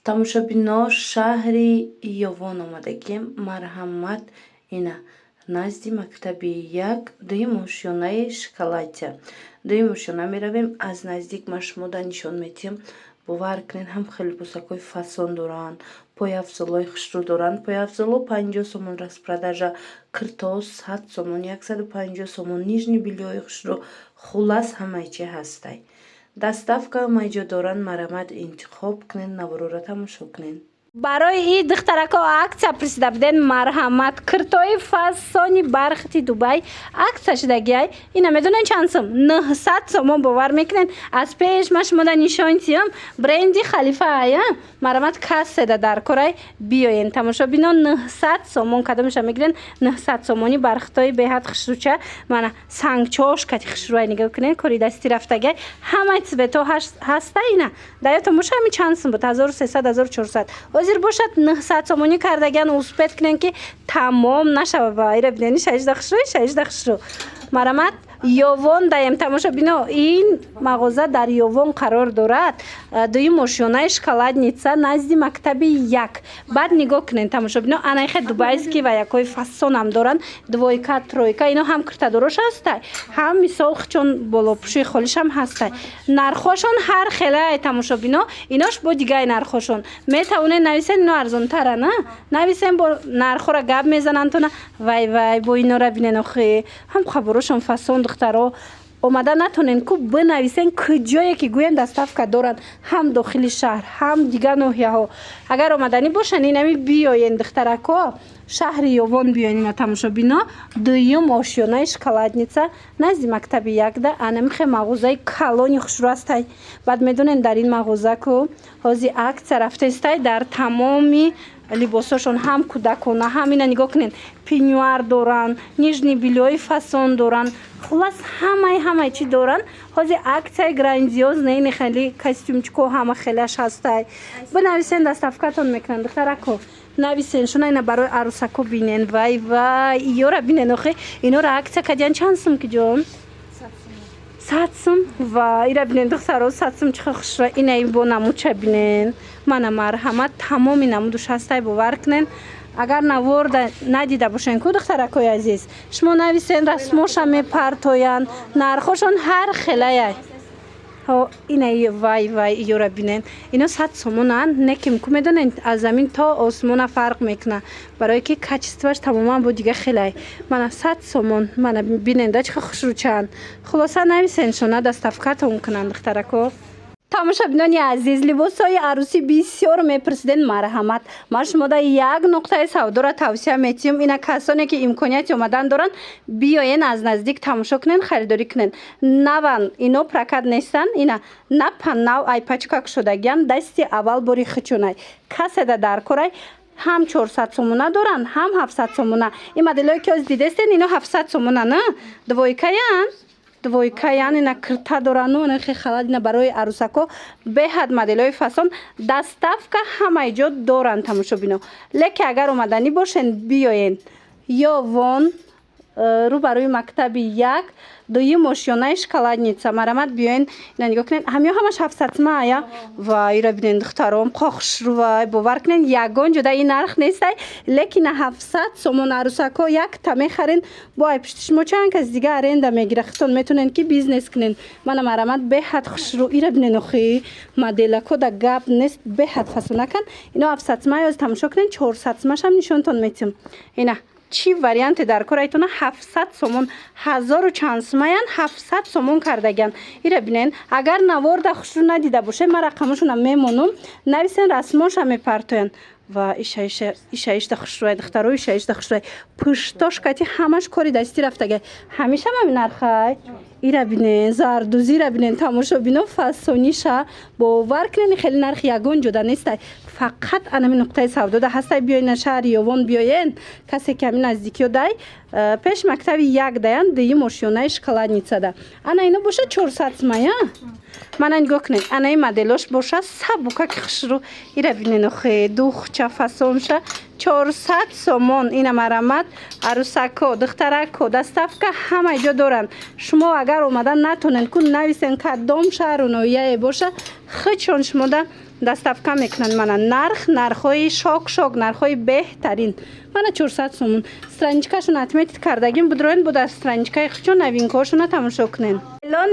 тамошобино шаҳри Ёвон омадагем. Марҳамат ина назди мактаби як дуюм ошёнаи шоколадия. Дуюм ошёна меравем. Аз наздик ман шумода нишон медиҳам. бовар кунед ҳам хеле бусакҳои фасон доранд, пойафзолҳои хушрӯ доранд. Пойафзолҳо 50 сомон распродажа, киртоҳо 100 сомон, 150 сомон, нижни билиҳои хушрӯ, хулас ҳамаи чи ҳастай. Доставка ҳамаи ҷо доранд. Марҳамат интихоб кунед, навороро тамошо кунед. барои ин духтарако аксия присида буден. Марҳамат киртои фасони бархати Дубай аксия шудагиай. Ина медонен чанд сом? 900 сомон бовар мекунен. Аз пеш ма шумо да нишон тиём бренди Халифа ая. Марҳамат касседа дар корай биёен тамошо бино. 900 сомон кадомиша мегирен? 900 сомони бархатои беҳад хушрӯча. Мана сангчошкати хушрӯай нигоҳ кунен. Кори дастӣ рафтагиай. Ҳамаи цвето ҳаста ина. Даё тамошо ҳами чанд сом буд? 1300 1400. ҳозир бошад 900 сомонӣ кардагиан успет кунен ки тамом нашава ба ира бинени шаишда хушрӯ. Марҳамат Ёвон даем тамошо бино. Ин мағоза дар Ёвон қарор дорад. Дуюм ошёнаи шоколадница назди мактаби як. Баъд нигоҳ кунен тамошо бино. Анайхе дубайский ва якои фасонам доранд. Двойка, тройка. Ино ҳам киртадорош ҳастай. Ҳам мисол хучон болопӯши холишам ҳастай. Нархошон ҳар хелае тамошо бино. Инош бо дигай нархошон. Метавонед нависен ино арзонтара на? Нависен бо нархора гап мезананд то на. Вай бо инора бинен охе. Ҳам хабарошон фасон духтаро омада натонен ку бинависен куҷое ки гӯян доставка доранд. ҳам дохили шаҳр, ҳам дигар ноҳияҳо. Агар омаданӣ бошанд инами биёен духтарако. Шаҳри Ёвон биёен ина тамошо бино. Дуюм ошёнаи шоколадница назди мактаби якда анамихе мағозаи калони хушрӯ ҳастай. Баъд медонен дар ин мағоза ку ҳозир аксия рафтаистай дар тамоми либосошон ҳам кӯдакона ҳам ина нигоҳ кунед пинюар доранд, нижни билиҳои фасон доранд. Хулас ҳамаи чи доранд. ҳозир аксияи грандиозна ини хеле костюмчико ҳама хелеаш ҳастай. Бинависен доставкатон мекунанд духтарако. Нависен шуна ина барои арӯсако бинен. Вай иёра бинен охе. Инора аксия кадиян чанд сум ки ҷон? 100 сум. Ва ира бинен духтаро 100 сум чихо хушро. Ина ин бо намудча бинен. Мана марҳамат тамоми намудуш ҳастай бовар кунен. Агар наворда надида бошен ку духтаракои азиз шумо нависен расмоша мепартоянд. Нархошон ҳар хелаяй. Ина вай иёра бинен. Ино 100 сомонанд. Неким ку медонен аз замин то осмона фарқ мекуна. Барое ки качествоаш тамоман бо дига хелай. Мана 100 сомон. Мана бинен да чихо хушрӯчанд. Хулоса нависен шуна доставкатон кунанд духтарако. тамошобинони азиз либосҳои арӯсӣ бисёр мепурсиден. Марҳамат ман шумода як нуқтаи савдоро тавсия метиҳам. Ина касоне ки имконияти омадан доранд биёен аз наздик тамошо кунен, харидорӣ кунен. Наван ино прокат нестанд. Ина напа нав айпачкак шудагиян дасти аввал бори хичунай каседа дар корай. ҳам 400 сомона доранд, ҳам 700 сомона. Ин моделҳое ки оз дидестен ино 700 сомона на двойкаян ина кирта дорану нахи халат ина барои арӯсако беҳад моделҳои фасон доставка ҳамаи ҷо доранд тамошо бино. Леки агар омаданӣ бошен биёен Ёвон рӯбарӯи мактаби як дуюм ошёнаи шоколадница. Марҳамат биёен ина нигоҳ кунен. ҳамё ҳамаш 700 сомая. Вай ира бинен духтаром қохушрувай бовар кунен ягон ҷуда ин нарх нестай. Лекин 700 сомон арӯсако якта мехарен. бо ай пишти шумо чанд кас дига аренда мегира хитон метонен ки бизнес кунен. Мана марҳамат беҳад хушрӯ ира бинен охи моделако да гап нест беҳад фасонакан. Ино 700 сомая оз тамошо кунен. 400 сомашам нишонтон метиҳам. Ина чи варианте дар корайтона 700 сомон 1000 чанд сомаян 700 сомон кардагиян. Ира бинен агар наворда хушрӯ надида боше ма рақамошона мемонум нависен расмоша мепартоян. Ва ишаишда хушрӯай духтаро ишаишда хушрӯай пуштошкати ҳамаш кори дастӣ рафтагай. ҳамеша мами нархай. ира бинен зардузи ира бинен тамошо бино фасониша бовар кунен хеле нархи ягон ҷода нестай. Фақат анами нуқтаи савдода ҳастай. биёен шаҳри Ёвон биёен касе ки ами наздикиё дай пеш мактаби як даян дуюм ошёнаи шоколадница да. Ана ино боша 400 сомая. Мана нигоҳ кунед анаи моделош боша сабукаки хушрӯ ира бинен охе духча фасонша 400 сомон. Ина марҳамат арӯсако духтарако доставка ҳамаи ҷо доранд. шумо агар омадан натонен ку нависен кадом шаҳру ноҳияе боша хичон шумода доставка мекунанд. Мана нархҳои шок нархҳои беҳтарин. Мана 400 сомон. Страничкашон отметид кардагим будроин буд аз страничкаи хучон новинкаҳошона тамошо кунен.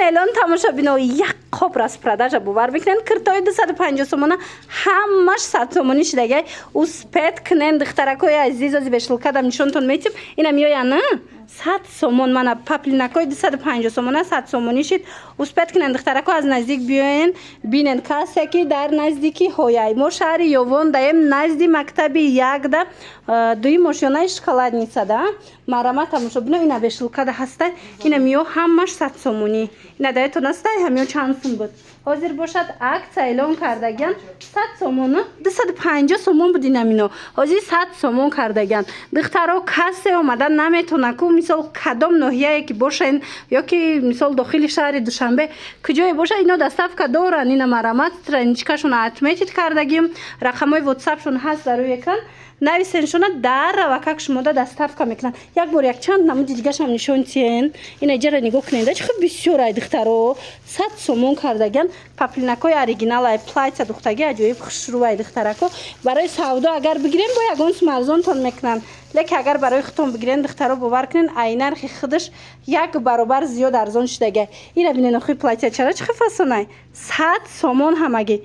Элон тамошобино як қоп распродажа бовар бикунен. Киртои 250 сомона ҳамаш 100 сомонӣ шидагай. Успед кунен духтаракои азиз ози бешилкадам нишонтон метиб. Ина миёяна 100 сомон мана паплинакои 250 сомона 100 сомонӣ шид. Успед кунен духтарако аз наздик биёен бинен касе ки дар наздики ҳояй. Мо шаҳри Ёвон даем назди мактаби Ягда дуи мошинаи шоколадницада марама тамошобино ина бешилкада ҳастай. Ина миё ҳамаш 100 сомонӣ. Ина даетон ҳастай ҳамиё чанд сум буд. Ҳозир бошад акция эълон кардаган 100 сомона 250 сомон буд ина мино. Ҳозир 100 сомон кардаган. Духтаро касе омада наметона ку мисол кадом ноҳияе ки бошен ё ки мисол дохили шаҳри Душанбе куҷое боша ино доставка доранд. Ина марамат страничкашон отметид кардагим. Рақамҳои WhatsApp-шон ҳаст дар рӯи экран. нависеншона дар равакак шумода доставка мекунанд. Як бор як чанд намуди дигашам нишон тиен. Ина иҷара нигоҳ кунед. Чӣ хуб бисёр ай духтаро 100 сомон кардаган. Паплинакои оригинал ай платья духтаги аҷоиб хушрӯ ай духтарако. Барои савдо агар бигирем бо ягон сум арзонтон мекунанд. Лекин агар барои худтон бигирен духтаро бовар кунен ай нархи худаш як баробар зиёд арзон шидагай. Ина бинен охи платья чара чӣ хуб фасон ай 100 сомон ҳамагӣ.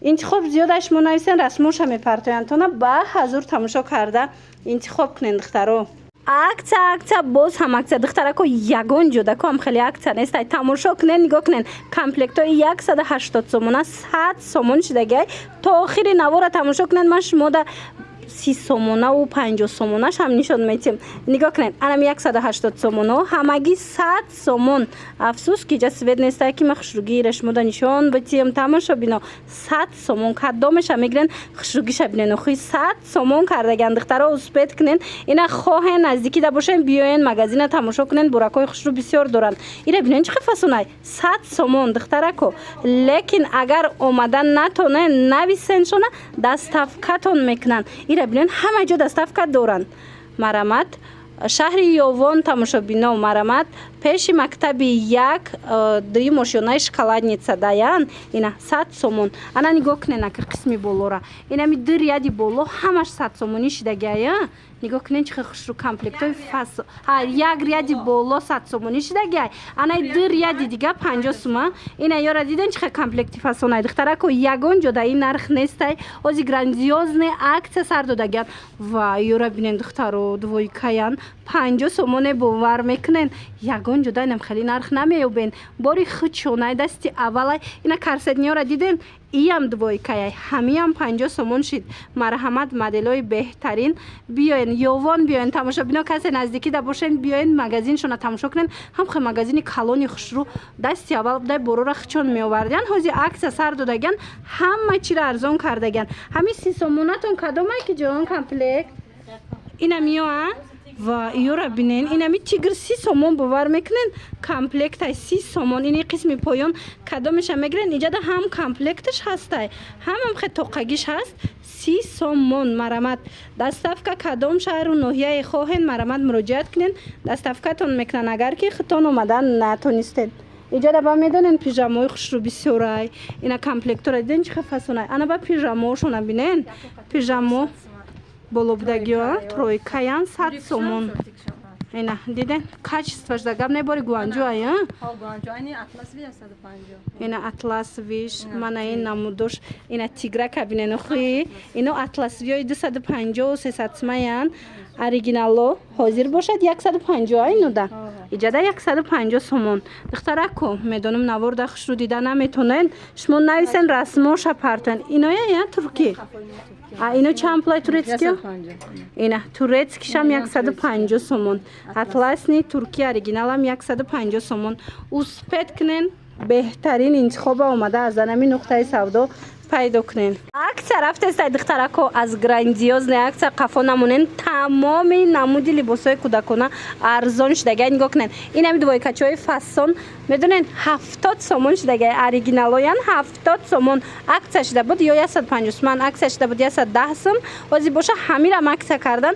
интихоб зиёдаш монависен расмоша мепартоянд тона ба ҳазур тамошо карда интихоб кунен духтаро. Акция боз ҳам акция духтарако ягон ҷодако ҳам хеле акция нестай. Тамошо кунен нигоҳ кунен комплектои 180 сомона 100 сомон шидагай. То охири навора тамошо кунен. Ман шумода 30 сомона و 50 сомонаш ҳам нишон метим. Нигоҳ кунед. Анам 180 сомона ҳамагӣ 100 сомон. Афсус ки ҷа свет нестай ки ма хушругиро шумода нишон битим тамошо бино 100 сомон кадомеша мегирен хушругиша бинен охи 100 сомон кардаган духтаро успед кунен. Ина хоҳен наздикида бошен биёен магазина тамошо кунен буракои хушру бисёр доранд. Ира бинен чӣ фасонай 100 сомон духтарако. Лекин агар омадан натонен нависеншона доставкатон мекунанд. Ира бинен ҳама ҷо доставка доранд. Марамат шаҳри Ёвон тамошобино марамат пеши мактаби як дуи мошинаи шоколадница даян ина 100 сомон. Ана нигоҳ кунен акр қисми болора. Инами ду ряди боло ҳамаш 100 сомонӣ шидагая. Нигоҳ кунен чихе хушру комплектои фас. Як ряди боло 100 сомонӣ шидагай. Ана ду ряди дига 50 сума. Ина ёра диден чихе комплекти фасонай духтарако ягон ҷода ин нарх нестай. Ози грандиозне акция сар додаган. Ва ёра бинен духтаро двойкаян 50 сомоне бовар мекунен. Ягон ҷода инам хеле нарх намеёбен. Бори хучонай дасти аввалай ина карсетниёра диден иям двойкаяй ҳамиам 50 сомон шид. Марҳамат моделои беҳтарин биёен Ёвон биёен тамошобино касе наздикида бошен биёен магазиншона тамошо кунен. ҳамхе магазини калони хушрӯ дасти аввал дай борора хучон меовардян. ҳози акция сар додаган ҳама чиро арзон кардаган. ҳами 30 сомонатон кадомай ки ҷон комплект ина миёа ва ёра бинен инами тигр 30 сомон бовар мекунен комплектай 30 сомон. ини қисми поён кадомеша мегирен иҷада ҳам комплекташ ҳастай ҳамам хе тоқагиш ҳаст 30 сомон. марамат доставка кадом шаҳру ноҳияе хоҳен марамат муроҷиат кунен доставкатон мекунан агар ки худтон омадан натонистед. иҷада ба медонен пижамои хушрӯ бисёрай ина комплектора диден чихе фасонай. ана ба пижамоошона бинен пижамо болобдагиё тройкаян 100 сомон. Ина диден качестваш да гап небори гуанҷу ая ина атласвиш мана ин намудош ина тиграка бинен охи ино атласвиёи 250 300 сумаян оригинало ҳозир бошад 150 айнуда иҷада 150 сомон. духтарако медонам наворда хушрӯ дида наметонен шумо нависен расмоша партан иноя я турки ино чанд плай турецкиё ина турецкишам 150 сомон. атласни турки оригиналам 150 сомон. успед кунен беҳтарин интихоба омада аз анами нуқтаи савдо пайдо кунен. акция рафтестай духтарако аз грандиозне акция қафо намонен тамоми намуди либосои кӯдакона арзон шидагай. нигоҳ кунен инами двойкачаҳои фасон медонен 70 сомон шидагай оригиналоян 70 сомон. акция шида буд ё 150 сомон акция шида буд 110 сом. ҳозир боша ҳамирам акция кардан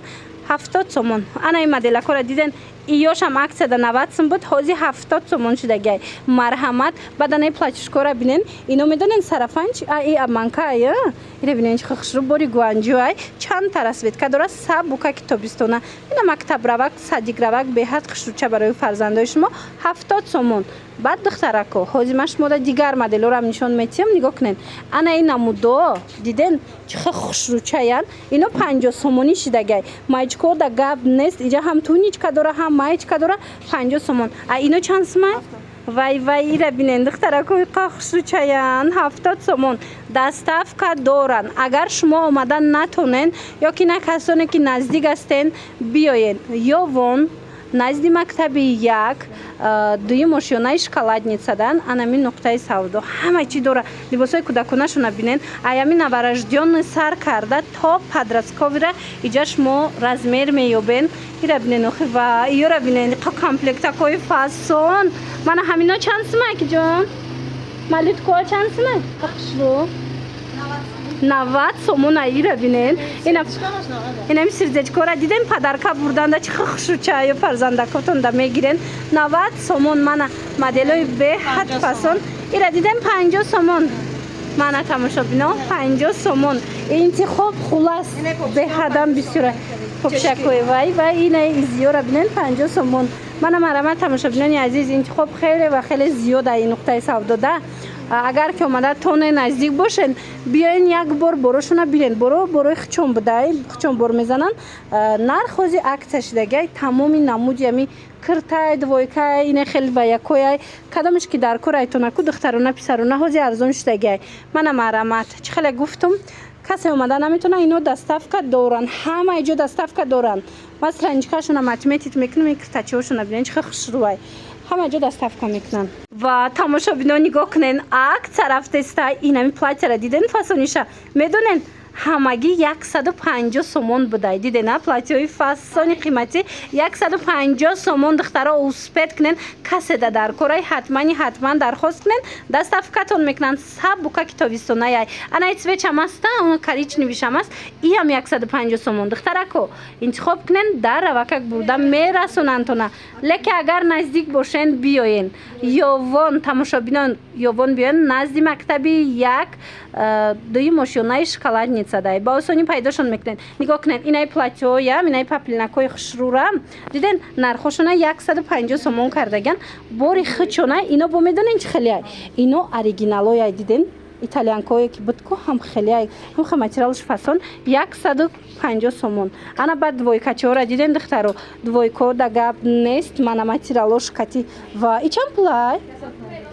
70 сомон. Ана ин моделакора диден иёшам аксияда 90 сом буд, ҳозир 70 сомон шудагиай. Марҳамат. Баъдан ин платишкора бинен. Ино медонен сарафанч, и аманкая. Ира бинен чӣ хушрӯ бори гуанҷуай. Чанд та расветка дора, сабука ки тобистона. Ина мактаб равак, садик равак беҳад хушрӯча барои фарзандои шумо 70 сомон. Баъд духтарако, ҳозир ман шумода дигар моделорам нишон метиҳам, нигоҳ кунен. Ана ин намудо, диден чӣ хушрӯчаян. Ино 50 сомонӣ шидагай. Маечко да гап нест, иҷа ҳам туничка дора, ҳам маечка дора, 50 сомон. А ино чанд сомон? Вай, ира бинен духтарако, иқа хушрӯчаян 70 сомон. Доставка доран. Агар шумо омадан натонен, ё ки на касоне ки наздик астен, биёен. Ё вон назди мактаби 1 дуюм ошёнаи шоколадницадан анамин нуқтаи савдо ҳама чӣ дора. Либосои кӯдаконашона бинен. Аями новорождённый сар карда то подростковира иҷа шумо размер меёбен. Ира бинен охи ва иёра бинен иқа комплектакои фасон. Мана ҳамино чанд сумай киҷон? Малиткоа чанд сумай? Хушрӯ 90 сомон. Ира бинен инами сирзечкора диден падарка бурданда чӣ хушрӯча ё фарзандакотонда мегирен. 90 сомон. Мана моделои беҳад фасон. Ира диден 50 сомон. Мана тамошобино 50 сомон. Интихоб хулас беҳадам бисёра попшакои вай ина изиёра бинен 50 сомон. Мана марама тамошобинони азиз, интихоб хеле ва хеле зиёда ин нуқтаи савдода. Агар ки омада тоне наздик бошен, биёен як бор борошуна бирен. Борои хичон будай, хичон бор мезанан. Нарх ҳозир аксия шидагай. Тамоми намуди ами киртай, двойкай, ина хеле ба якояй. Кадомаш ки дар кор айтонаку духтарона, писарона ҳозир арзон шидагай. Мана марамат. Чӣ хеле гуфтум? Касе омада наметона, ино доставка доран. Ҳама иҷо доставка доран. Масалан инҷикашона матметит мекунем, киртачиҳошона бинен чӣ хушрӯай. ҳама ҷо доставка мекунанд. Ва тамошобино нигоҳ кунен, аксия рафтеста инами платьяра диден фасониша. Медонен ҳамагӣ 150 сомон будай. Дидена платьёи фасони қиматӣ 150 сомон. духтаро успед кунен, каседа дар корай ҳатман дархост кунен, доставкатон мекунанд. сабука ки тобистонаяй. Анаи цвечам аста, он коричневишам аст. иам 150 сомон. духтарако интихоб кунен, дар равакак бурда мерасонантона. леки агар наздик бошен биёен. ёвон тамошобинон, ёвон биёен назди мактаби 1 дуюм ошёнаи шоколадницадай. Ба осонӣ пайдошон мекунен. нигоҳ кунен, инаи платьёям, инаи паплинакои хушрӯрам. Диден нархошона 150 сомон кардаган. Бори хичона ино бо медонен чӣ хелеай. Ино оригиналояй диден. италиянкое ки будку ҳам хелеай, ҳам материалш фасон 150 сомон. Ана баъд двойкачора диден духтаро. Двойко да гап нест, мана материалош кати ва ичам пулай.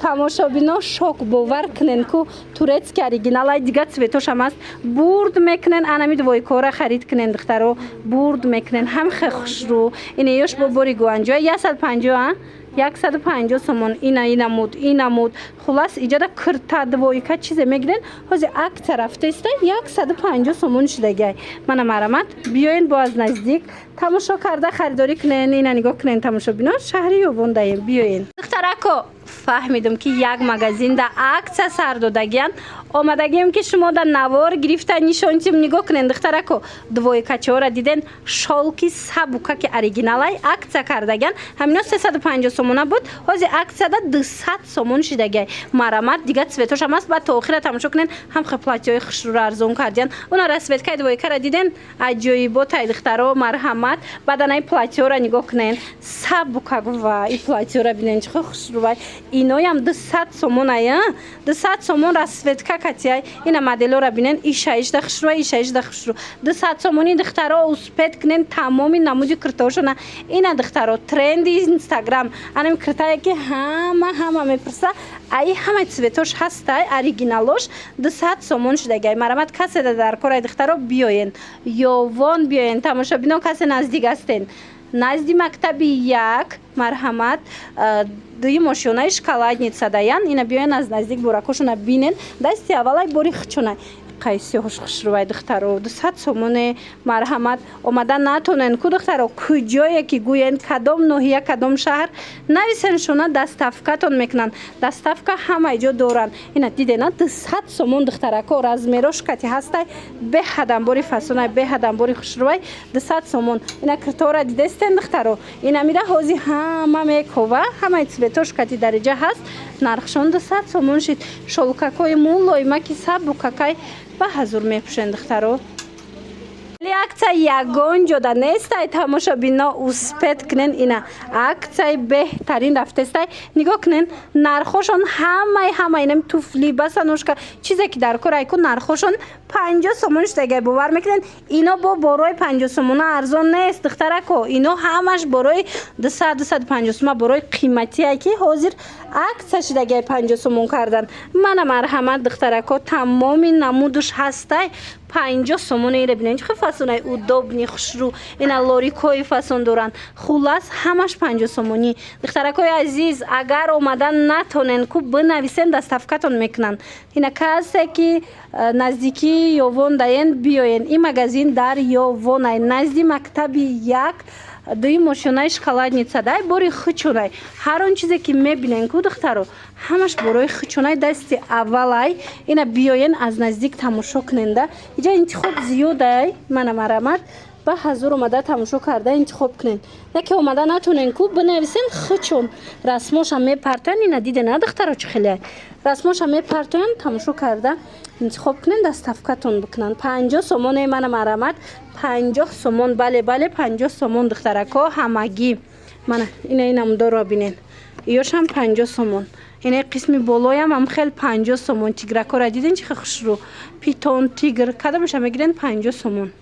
тамошобино шок бовар кунен ку турецки оригиналай дига цветошам аст. бурд мекунен, анами двойкора харид кунен духтаро. бурд мекунен, ҳам хе хушрӯ. ина ёш бо бори гуанҷоя 150 150 сомон. инамуд хулас иҷада кирта двойка чизе мегирен. ҳозир аксия рафтеста 150 сомон шидагай. мана марамат биёен бо аз наздик тамошо карда харидорӣ кунен. ина нигоҳ кунен тамошобино шаҳри ёвондаем биёен. духтарако фаҳмидам ки як магазинда аксия сар додагиян. омадагием ки шумо да навор гирифта нишонтим. нигоҳ кунен духтарако двойкачора диден шолки сабука ки оригиналай аксия кардагиян. ҳамино 350 сомона буд. ҳозир аксияда 200 сомон шидагай. марамат дига цветошам аст. баъд то охира тамошо кунен, ҳам хе платьёи хушрӯра арзон кардиян. уна расветкаи двойкара диден аҷоиботай духтаро. марҳамат. баъданай платьёра нигоҳ кунен, сабука ва и платьёра бинен чӣ хушрӯвай. иноям 200 сомон ая. 200 сомон расветка катияй. ина моделора бинен ишаишда хушрӯ, ишаишда хушрӯ. 200 сомони духтаро успед кунен тамоми намуди киртаошона. ина духтаро тренди инстаграм. анами киртае ки ҳама мепурса. ай ҳама цветош ҳастай оригиналош 200 сомон шидагай. марамат каседа дар корай духтаро биёен. ёвон биёен. тамошобино касе наздик астен. назди мактаби 1 марҳамат дуюм ошёнаи шоколадница даян. ина биёен аз наздик боракошона бинен. дасти аввалай бори хичонай. қайси хушрувай духтаро 200 сомоне марҳамат омада натонен ку духтаро куҷое ки гӯянд кадом ноҳия кадом шаҳр нависен шуна доставкатон мекунанд доставка ҳамаи ҷо доранд ина дидена 200 сомон духтарако размерош кати ҳастай беҳадам бори фасонай беҳадам бори хушрувай 200 сомон ина киртора дидестен духтаро ина мира ҳози ҳама мекова ҳамаи цветош кати дариҷа ҳаст нархшон 200 сомон шид шолкакои мулоима ки сабу какай ба ҳазур мепӯшен духтаро ли аксияи ягон ҷода нестай тамошобино успед кунен ина аксияи беҳтарин рафтестай нигоҳ кунен нархошон ҳамаи инам туфли басаношка чизе ки дар кор айку нархошон 50 сомон штагай бовар мекунен ино бо борои 50 сомона арзон нест духтарако ино ҳамаш борои 200-250 сомон борои қиматие ки ҳозир аксия шидагай 50 сомон кардан мана марҳамат духтарако тамоми намудуш ҳастай 50 сомон ира бинен чӣ фасонаи удобни хушрӯ ина лорикои фасон доранд хулас ҳамаш 50 сомонӣ духтаракои азиз агар омадан натонен ку бинависен доставкатон мекунанд ина касе ки наздики ёвон даен биёен ин магазин дар ёвонай назди мактаби 1 дуи мошинаи шоколадница дай бори хичунай ҳар он чизе ки мебинен ку духтаро ҳамаш борои хичунай дасти аввалай ина биёен аз наздик тамошо куненда иҷа интихоб зиёдай мана марамат ба ҳазур омада тамошо карда интихоб кунен яке омада натонен ку бинависен хичун расмоша мепартоян ина дидена духтаро чӣ хеле расмоша мепартоян тамошо карда интихоб кунен доставкатон бикунанд 50 сомоне мана марамат 50 сомон бале 50 сомон духтарако ҳамагӣ мана инамудорро бинен ёшам 50 сомон инаи қисми болоям ам хел 50 сомон тигракора диден чӣ хушрӯ питон тигр кадомаша мегирен 50 сомон